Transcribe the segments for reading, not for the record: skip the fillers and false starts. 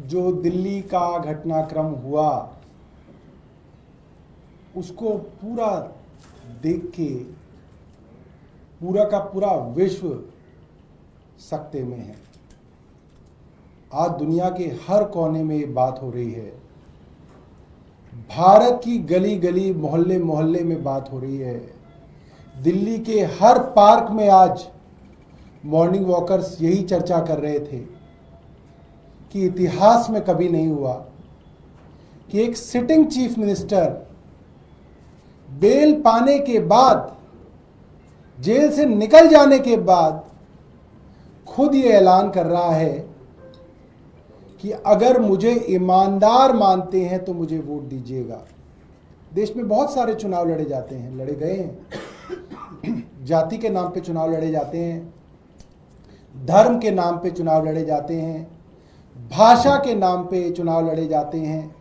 जो दिल्ली का घटनाक्रम हुआ उसको पूरा देख के पूरा का पूरा विश्व सकते में है। आज दुनिया के हर कोने में ये बात हो रही है। भारत की गली गली मोहल्ले मोहल्ले में बात हो रही है। दिल्ली के हर पार्क में आज मॉर्निंग वॉकर्स यही चर्चा कर रहे थे कि इतिहास में कभी नहीं हुआ कि एक सिटिंग चीफ मिनिस्टर बेल पाने के बाद, जेल से निकल जाने के बाद खुद ये ऐलान कर रहा है कि अगर मुझे ईमानदार मानते हैं तो मुझे वोट दीजिएगा। देश में बहुत सारे चुनाव लड़े जाते हैं, लड़े गए हैं। जाति के नाम पे चुनाव लड़े जाते हैं, धर्म के नाम पे चुनाव लड़े जाते हैं, भाषा के नाम पे चुनाव लड़े जाते हैं।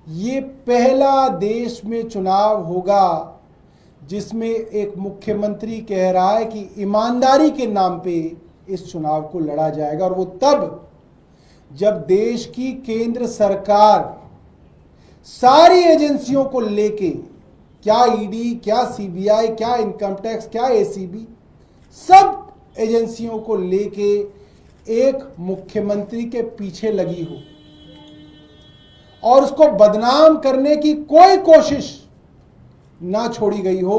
ये पहला देश में चुनाव होगा जिसमें एक मुख्यमंत्री कह रहा है कि ईमानदारी के नाम पे इस चुनाव को लड़ा जाएगा, और वो तब जब देश की केंद्र सरकार सारी एजेंसियों को लेके, क्या ईडी, क्या सीबीआई, क्या इनकम टैक्स, क्या एसीबी, सब एजेंसियों को लेके एक मुख्यमंत्री के पीछे लगी हो और उसको बदनाम करने की कोई कोशिश ना छोड़ी गई हो,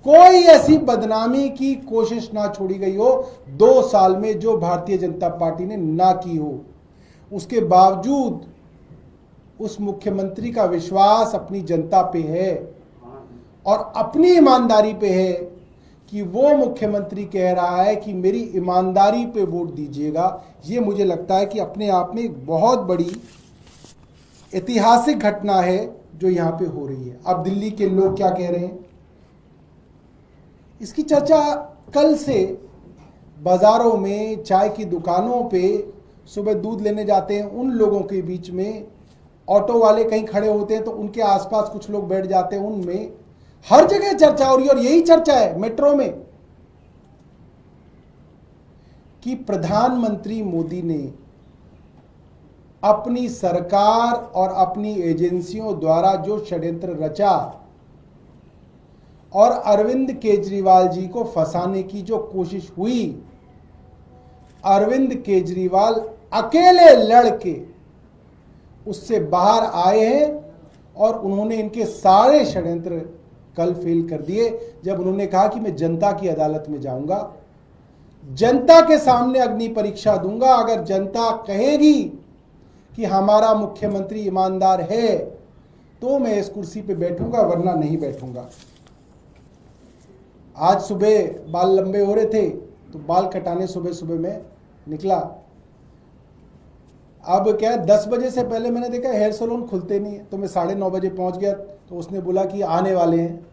कोई ऐसी बदनामी की कोशिश ना छोड़ी गई हो 2 साल में जो भारतीय जनता पार्टी ने ना की हो। उसके बावजूद उस मुख्यमंत्री का विश्वास अपनी जनता पे है और अपनी ईमानदारी पे है कि वो मुख्यमंत्री कह रहा है कि मेरी ईमानदारी पे वोट दीजिएगा। ये मुझे लगता है कि अपने आप में एक बहुत बड़ी ऐतिहासिक घटना है जो यहाँ पे हो रही है। अब दिल्ली के लोग क्या कह रहे हैं, इसकी चर्चा कल से बाजारों में, चाय की दुकानों पे, सुबह दूध लेने जाते हैं उन लोगों के बीच में, ऑटो वाले कहीं खड़े होते हैं तो उनके आसपास कुछ लोग बैठ जाते हैं, उनमें हर जगह चर्चा हो रही है। और यही चर्चा है मेट्रो में कि प्रधानमंत्री मोदी ने अपनी सरकार और अपनी एजेंसियों द्वारा जो षड्यंत्र रचा और अरविंद केजरीवाल जी को फंसाने की जो कोशिश हुई, अरविंद केजरीवाल अकेले लड़के उससे बाहर आए हैं और उन्होंने इनके सारे षड्यंत्र कल फेल कर दिए जब उन्होंने कहा कि मैं जनता की अदालत में जाऊंगा, जनता के सामने अग्नि परीक्षा दूंगा। अगर जनता कहेगी कि हमारा मुख्यमंत्री ईमानदार है तो मैं इस कुर्सी पे बैठूंगा, वरना नहीं बैठूंगा। आज सुबह बाल लंबे हो रहे थे तो बाल कटाने सुबह सुबह में निकला। अब क्या है, 10 बजे से पहले मैंने देखा हेयर सैलून खुलते नहीं है, तो मैं 9:30 बजे पहुंच गया। तो उसने बोला कि आने वाले हैं,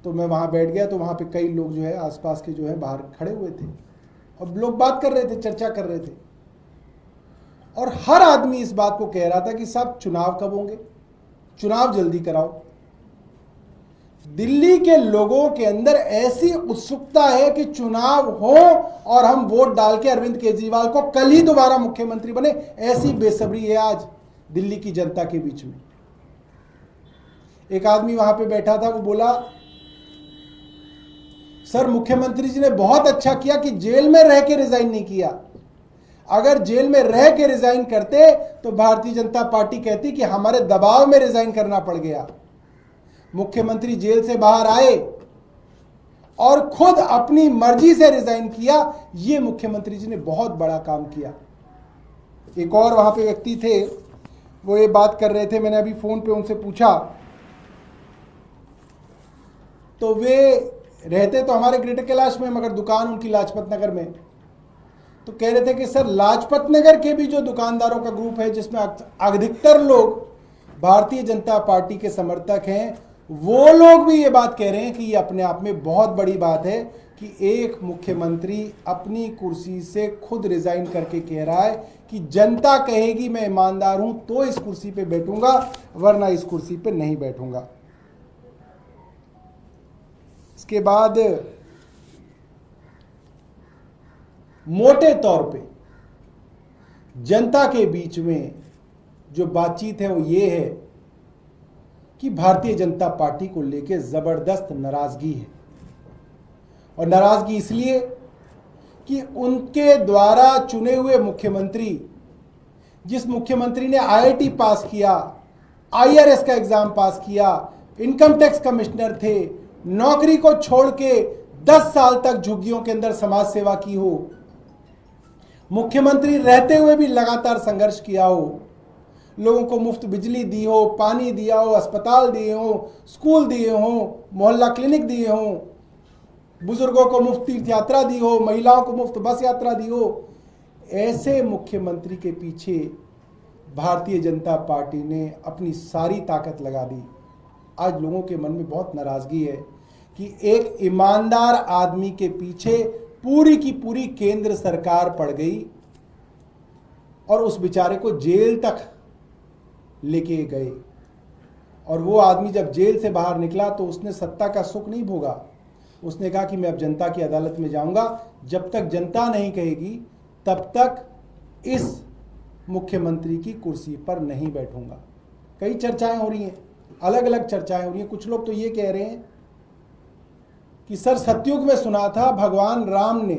तो मैं वहां बैठ गया। तो वहां पे कई लोग जो है आसपास के जो है बाहर खड़े हुए थे और लोग बात कर रहे थे, चर्चा कर रहे थे, और हर आदमी इस बात को कह रहा था कि साहब चुनाव कब होंगे, चुनाव जल्दी कराओ। दिल्ली के लोगों के अंदर ऐसी उत्सुकता है कि चुनाव हो और हम वोट डाल के अरविंद केजरीवाल को कल ही दोबारा मुख्यमंत्री बने, ऐसी बेसब्री है आज दिल्ली की जनता के बीच में। एक आदमी वहां पे बैठा था, वो बोला सर मुख्यमंत्री जी ने बहुत अच्छा किया कि जेल में रह के रिजाइन नहीं किया। अगर जेल में रह के रिजाइन करते तो भारतीय जनता पार्टी कहती कि हमारे दबाव में रिजाइन करना पड़ गया। मुख्यमंत्री जेल से बाहर आए और खुद अपनी मर्जी से रिजाइन किया। ये मुख्यमंत्री जी ने बहुत बड़ा काम किया। एक और वहां पे व्यक्ति थे, वो ये बात कर रहे थे, मैंने अभी फोन पे उनसे पूछा, तो वे रहते तो हमारे ग्रेटर कैलाश में, मगर दुकान उनकी लाजपत नगर में। तो कह रहे थे कि सर लाजपत नगर के भी जो दुकानदारों का ग्रुप है जिसमें अधिकतर लोग भारतीय जनता पार्टी के समर्थक हैं, वो लोग भी ये बात कह रहे हैं कि ये अपने आप में बहुत बड़ी बात है कि एक मुख्यमंत्री अपनी कुर्सी से खुद रिजाइन करके कह रहा है कि जनता कहेगी मैं ईमानदार हूं तो इस कुर्सी पे बैठूंगा, वरना इस कुर्सी पे नहीं बैठूंगा। इसके बाद मोटे तौर पे जनता के बीच में जो बातचीत है वो ये है कि भारतीय जनता पार्टी को लेकर जबरदस्त नाराजगी है। और नाराजगी इसलिए कि उनके द्वारा चुने हुए मुख्यमंत्री, जिस मुख्यमंत्री ने आईआईटी पास किया, आईआरएस का एग्जाम पास किया, इनकम टैक्स कमिश्नर थे, नौकरी को छोड़ के 10 साल तक झुग्गियों के अंदर समाज सेवा की हो, मुख्यमंत्री रहते हुए भी लगातार संघर्ष किया हो, लोगों को मुफ्त बिजली दी हो, पानी दिया हो, अस्पताल दिए हो, स्कूल दिए हो, मोहल्ला क्लिनिक दिए हो, बुजुर्गों को मुफ्त तीर्थ यात्रा दी हो, महिलाओं को मुफ्त बस यात्रा दी हो, ऐसे मुख्यमंत्री के पीछे भारतीय जनता पार्टी ने अपनी सारी ताकत लगा दी। आज लोगों के मन में बहुत नाराजगी है कि एक ईमानदार आदमी के पीछे पूरी की पूरी केंद्र सरकार पड़ गई और उस बेचारे को जेल तक लेके गए। और वो आदमी जब जेल से बाहर निकला तो उसने सत्ता का सुख नहीं भोगा। उसने कहा कि मैं अब जनता की अदालत में जाऊंगा, जब तक जनता नहीं कहेगी तब तक इस मुख्यमंत्री की कुर्सी पर नहीं बैठूंगा। कई चर्चाएं हो रही हैं, अलग अलग चर्चाएं हो रही हैं। कुछ लोग तो ये कह रहे हैं कि सर सतयुग में सुना था भगवान राम ने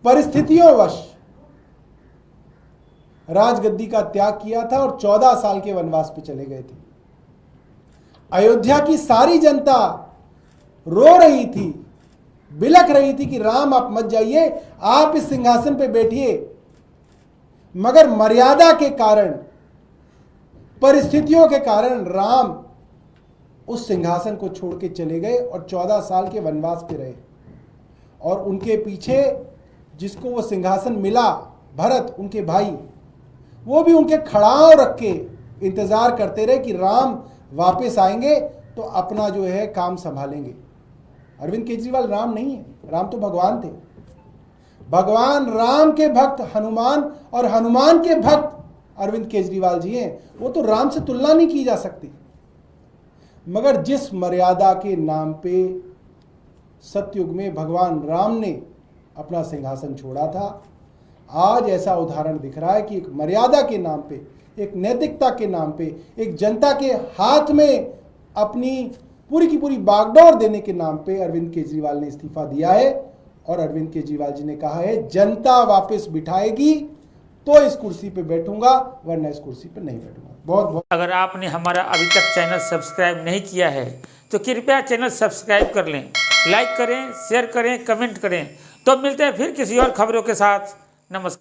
परिस्थितियों वश राजगद्दी का त्याग किया था और 14 साल के वनवास पे चले गए थे। अयोध्या की सारी जनता रो रही थी, बिलख रही थी कि राम आप मत जाइए, आप इस सिंहासन पे बैठिए। मगर मर्यादा के कारण, परिस्थितियों के कारण राम उस सिंहासन को छोड़ के चले गए और 14 साल के वनवास पे रहे। और उनके पीछे जिसको वो सिंहासन मिला, भरत उनके भाई, वो भी उनके खड़ाव रख के इंतजार करते रहे कि राम वापस आएंगे तो अपना जो है काम संभालेंगे। अरविंद केजरीवाल राम नहीं है, राम तो भगवान थे। भगवान राम के भक्त हनुमान और हनुमान के भक्त अरविंद केजरीवाल जी हैं। वो तो राम से तुलना नहीं की जा सकती। मगर जिस मर्यादा के नाम पे सतयुग में भगवान राम ने अपना सिंहासन छोड़ा था, आज ऐसा उदाहरण दिख रहा है कि एक मर्यादा के नाम पे, एक नैतिकता के नाम पे, एक जनता के हाथ में अपनी पूरी की पूरी बागडोर देने के नाम पे अरविंद केजरीवाल ने इस्तीफा दिया है। और अरविंद केजरीवाल जी ने कहा है जनता वापस बिठाएगी तो इस कुर्सी पे बैठूंगा, वरना इस कुर्सी पे नहीं बैठूंगा। बहुत बहुत अगर आपने हमारा अभी तक चैनल सब्सक्राइब नहीं किया है तो कृपया चैनल सब्सक्राइब कर लें, लाइक करें, शेयर करें, कमेंट करें। तो मिलते हैं फिर किसी और खबरों के साथ। नमस्कार।